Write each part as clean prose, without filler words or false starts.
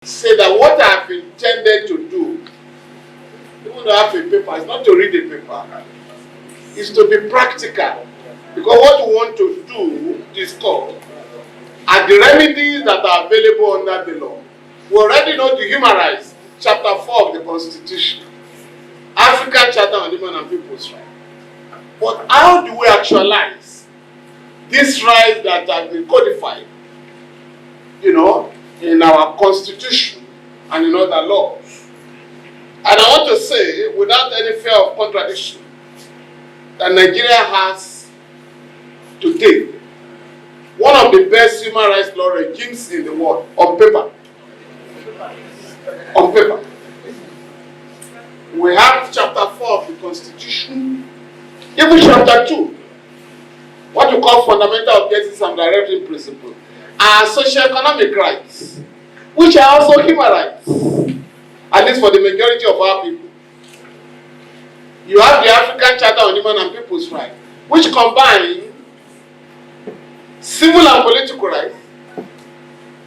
say that what I've intended to do, even though I have a paper, is not to read a paper, is to be practical. Because what we want to do, discuss, are the remedies that are available under the law. We already know the human rights, chapter 4 of the Constitution, African Charter on Human and People's Rights. But how do we actualize these rights that have been codified, in our Constitution and in other laws? And I want to say, without any fear of contradiction, that Nigeria has today one of the best human rights law regimes in the world, on paper. On paper. We have chapter 4 of the Constitution, even chapter 2, what we call fundamental objectives and directing principles, are socio-economic rights, which are also human rights, at least for the majority of our people. You have the African Charter on Human and People's Rights, which combine civil and political rights,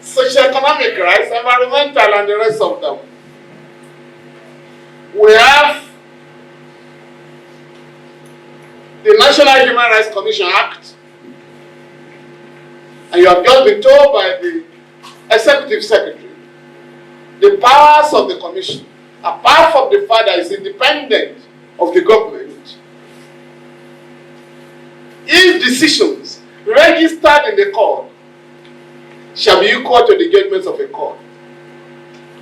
socio-economic rights, environmental, and the rest of them. We have the National Human Rights Commission Act, and you have just been told by the Executive Secretary the powers of the Commission, apart from the fact that it's independent of the government, if decisions registered in the court shall be equal to the judgments of a court.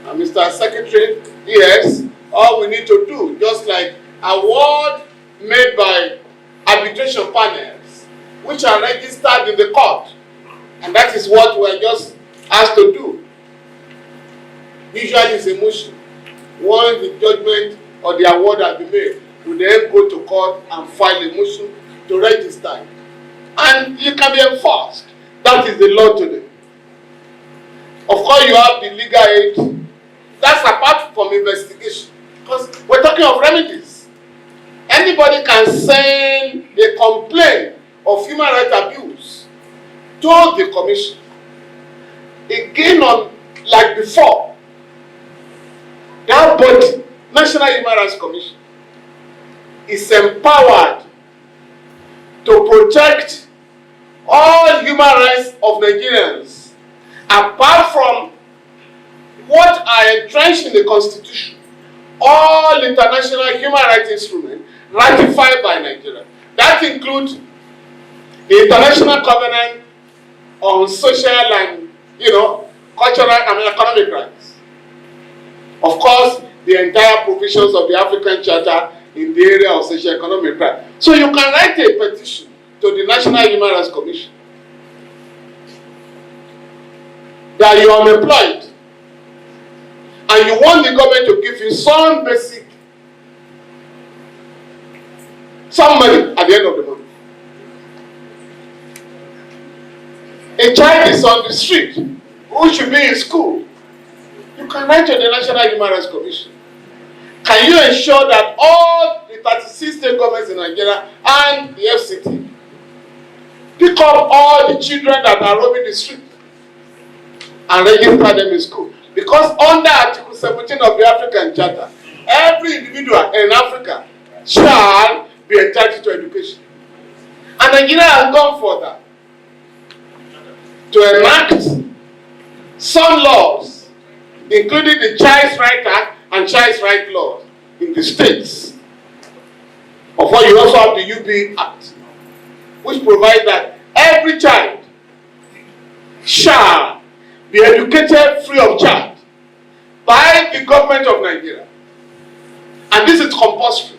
And Mr. Secretary, yes, all we need to do, just like award made by arbitration panels, which are registered in the court, and that is what we are just asked to do. Usually it's a motion. Once the judgment or the award has been made, we then go to court and file a motion to register. And it can be enforced. That is the law today. Of course, you have the legal aid. That's apart from investigation. Because we're talking of remedies. Anybody can send a complaint of human rights abuse to the Commission. Again, like before, that body, National Human Rights Commission, is empowered to protect all human rights of Nigerians, apart from what are entrenched in the Constitution, all international human rights instruments ratified by Nigeria. That includes the International Covenant on Social and, Cultural and Economic Rights. Of course, the entire provisions of the African Charter in the area of socio-economic rights. So you can write a petition to the National Human Rights Commission that you are unemployed and you want the government to give you some money at the end of the month. A child is on the street who should be in school. You can write to the National Human Rights Commission. Can you ensure that all the 36 state governments in Nigeria and the FCT pick up all the children that are roaming the street and register them in school? Because under Article 17 of the African Charter, every individual in Africa shall be entitled to education. And Nigeria has gone further to enact some laws, including the Child's Right Act and Child's Right laws in the states. Of what you also have the UB Act, which provides that every child shall be educated free of charge by the government of Nigeria. And this is compulsory.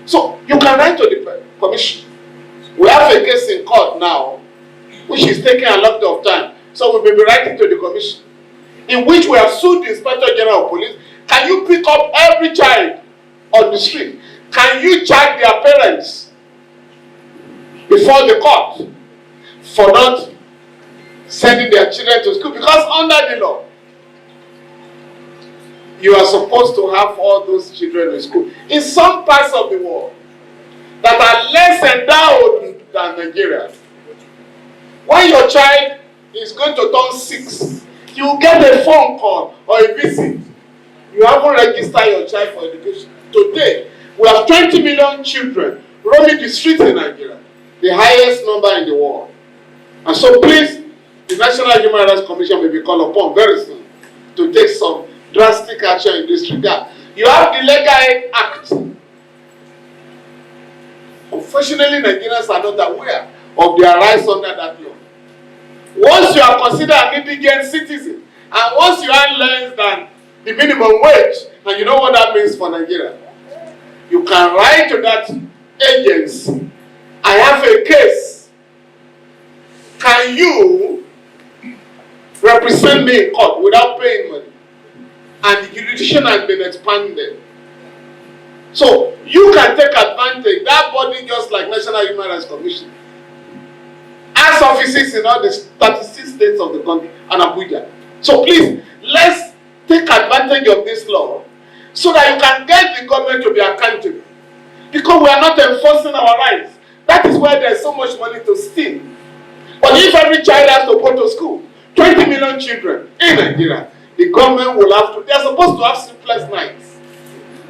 So you can write to the Commission. We have a case in court now, which is taking a lot of time. So we will be writing to the Commission, in which we have sued the Inspector General of Police. Can you pick up every child on the street? Can you charge their parents before the court for not sending their children to school? Because under the law, you are supposed to have all those children in school. In some parts of the world that are less endowed than Nigeria, when your child is going to turn 6, you get a phone call or a visit, you haven't registered your child for education. Today, we have 20 million children roaming the streets in Nigeria, the highest number in the world. And so please, the National Human Rights Commission will be called upon very soon to take some drastic action in this regard. You have the Legal Aid Act. Unfortunately, Nigerians are not aware of their rights under that law. Once you are considered an indigent citizen, and once you earn less than the minimum wage, and you know what that means for Nigeria, you can write to that agency, I have a case. Can you represent me in court without paying money? And the jurisdiction has been expanded. So you can take advantage. That body, just like National Human Rights Commission, has offices in all the 36 states of the country and Abuja. So please, let's take advantage of this law so that you can get the government to be accountable. Because we are not enforcing our rights. That is why there is so much money to steal. But if every child has to go to school, 20 million children in Nigeria, the government will have to, they are supposed to have sleepless nights.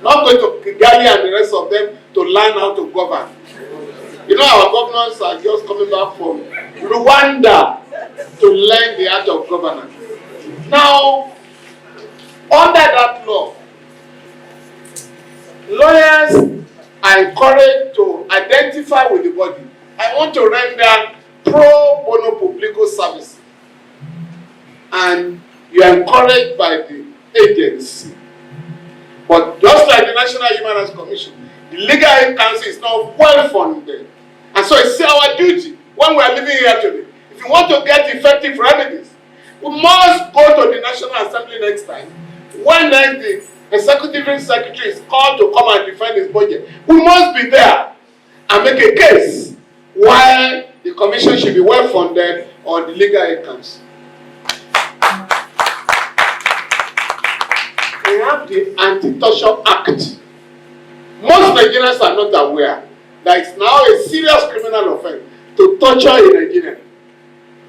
Not going to Kigali and the rest of them to learn how to govern. You know, our governors are just coming back from Rwanda to learn the art of governance. Now, under that law, lawyers are encouraged to identify with the body. I want to render pro bono publico service. And you are encouraged by the agency. But just like the National Human Rights Commission, the Legal Aid Council is not well funded. And so it's our duty when we are living here today. If you want to get effective remedies, we must go to the National Assembly next time. When the Executive Secretary is called to come and defend his budget, we must be there and make a case why the Commission should be well funded or the Legal Aid Council. We have the Anti-Torture Act. Most Nigerians are not aware that it's now a serious criminal offense to torture a Nigerian,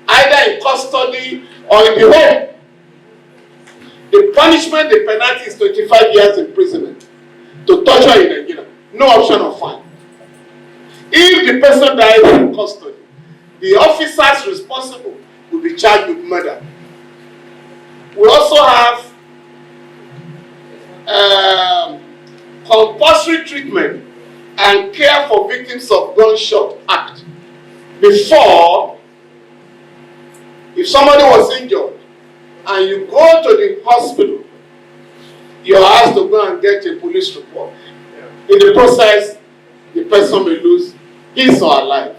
either in custody or in the home. The punishment, the penalty is 25 years imprisonment to torture a Nigerian. No option of fine. If the person dies in custody, the officers responsible will be charged with murder. We also have compulsory treatment and care for victims of gunshot act. Before, if somebody was injured and you go to the hospital, you are asked to go and get a police report. In the process, the person may lose his or her life.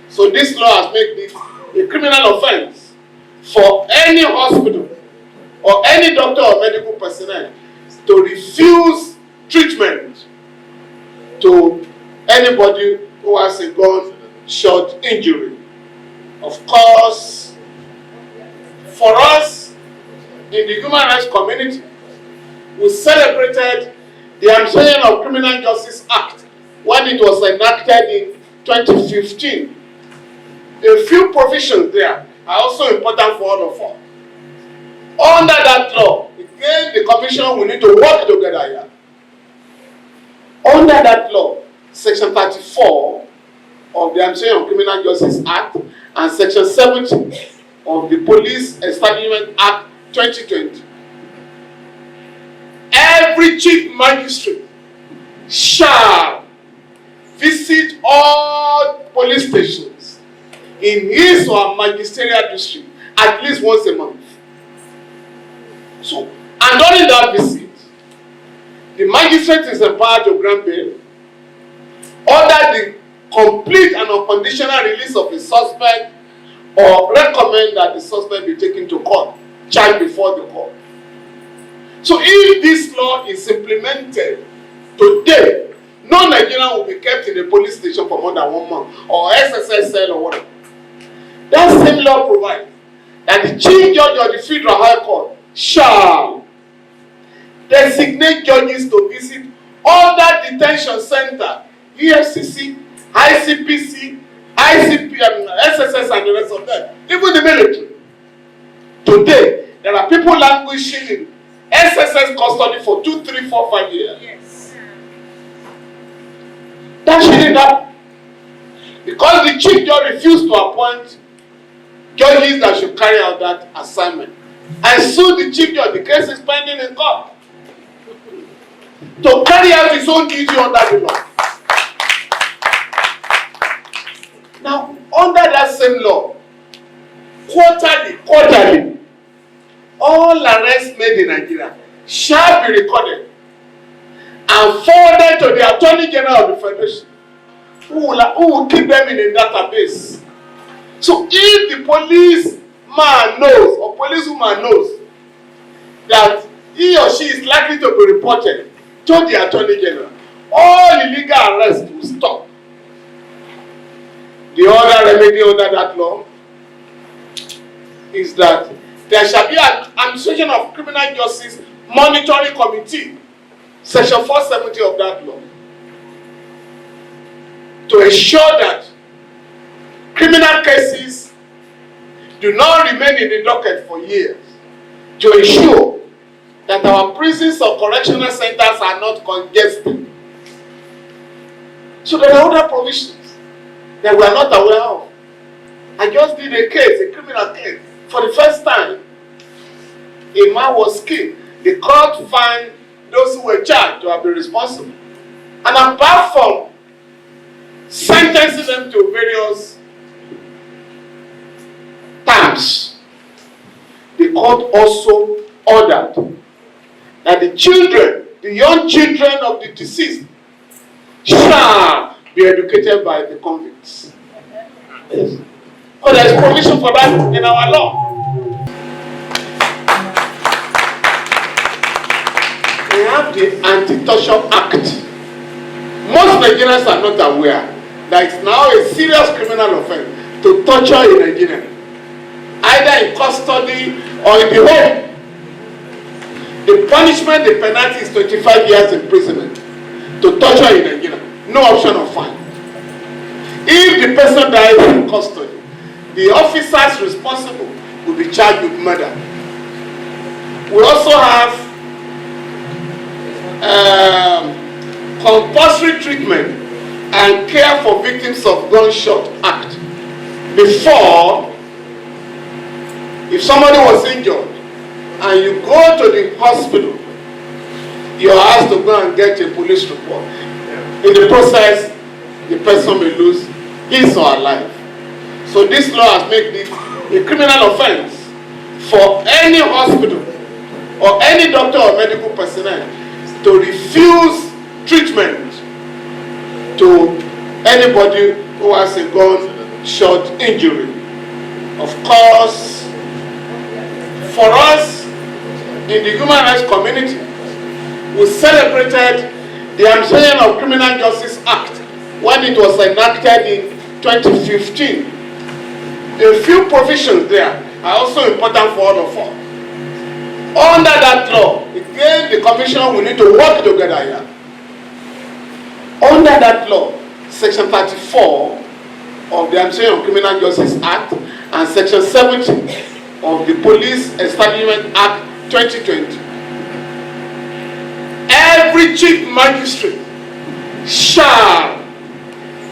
So this law has made it a criminal offense for any hospital or any doctor or medical personnel to refuse treatment to anybody who has a gunshot injury. Of course, for us in the human rights community, we celebrated the Unchanging of Criminal Justice Act when it was enacted in 2015. A few provisions there are also important for all of us. Under that law, again, the Commission will need to work together here. Under that law, Section 34 of the Unchanging of Criminal Justice Act and Section 70 of the Police Establishment Act 2020, every chief magistrate shall visit all police stations in his or her magisterial district at least once a month. So, and during that visit, the magistrate is empowered to grant bail, order the complete and unconditional release of a suspect, or recommend that the suspect be taken to court, charged before the court. So if this law is implemented today, no Nigerian will be kept in a police station for more than 1 month, or SSS cell or whatever. That same law provides that the Chief Judge of the Federal High Court shall designate judges to visit other detention center, EFCC, ICPC, ICP, SSS and the rest of them, even the military. Today, there are people languishing in SSS custody for 2, 3, 4, 5 years. Yes. That shouldn't happen. Because the chief judge refused to appoint judges that should carry out that assignment. I sued the chief judge, the case is pending in court, to carry out his own duty under the law. Now, under that same law, quarterly, all arrests made in Nigeria shall be recorded and forwarded to the Attorney General of the Federation, who will keep them in a database. So if the policeman knows or policewoman knows that he or she is likely to be reported to the Attorney General, all illegal arrests will stop. The other remedy under that law is that there shall be an Administration of Criminal Justice Monitoring Committee, Section 470 of that law, to ensure that criminal cases do not remain in the docket for years, to ensure that our prisons or correctional centers are not congested. So there are other provisions that we are not aware of. I just did a case, a criminal case. For the first time, a man was killed. The court found those who were charged to have been responsible. And apart from sentencing them to various terms, the court also ordered that the children, the young children of the deceased, shall be educated by the convicts. Yes. But there is provision for that in our law. We have the Anti-Torture Act. Most Nigerians are not aware that it's now a serious criminal offense to torture a Nigerian, either in custody or in the home. The punishment, the penalty is 25 years imprisonment to torture a Nigerian. No option of fine. If the person dies in custody, the officers responsible will be charged with murder. We also have Compulsory Treatment and Care for Victims of Gunshot Act. Before, if somebody was injured and you go to the hospital, you are asked to go and get a police report. In the process, the person may lose his or her life. So this law has made it a criminal offense for any hospital or any doctor or medical personnel to refuse treatment to anybody who has a gunshot injury. Of course, for us in the human rights community, we celebrated the Administration of Criminal Justice Act when it was enacted in 2015. A few provisions there are also important for all of us. Under that law, again, the Commission will need to work together here. Under that law, Section 34 of the Administration of Criminal Justice Act and Section 70 of the Police Establishment Act 2020, every chief magistrate shall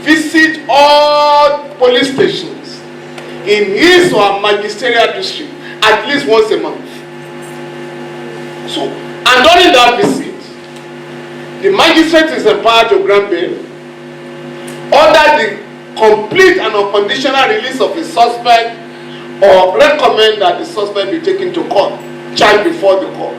visit all police stations in his or her magisterial district at least once a month. So, and during that visit, the magistrate is empowered to grant bail, order the complete and unconditional release of a suspect, or recommend that the suspect be taken to court, charged before the court.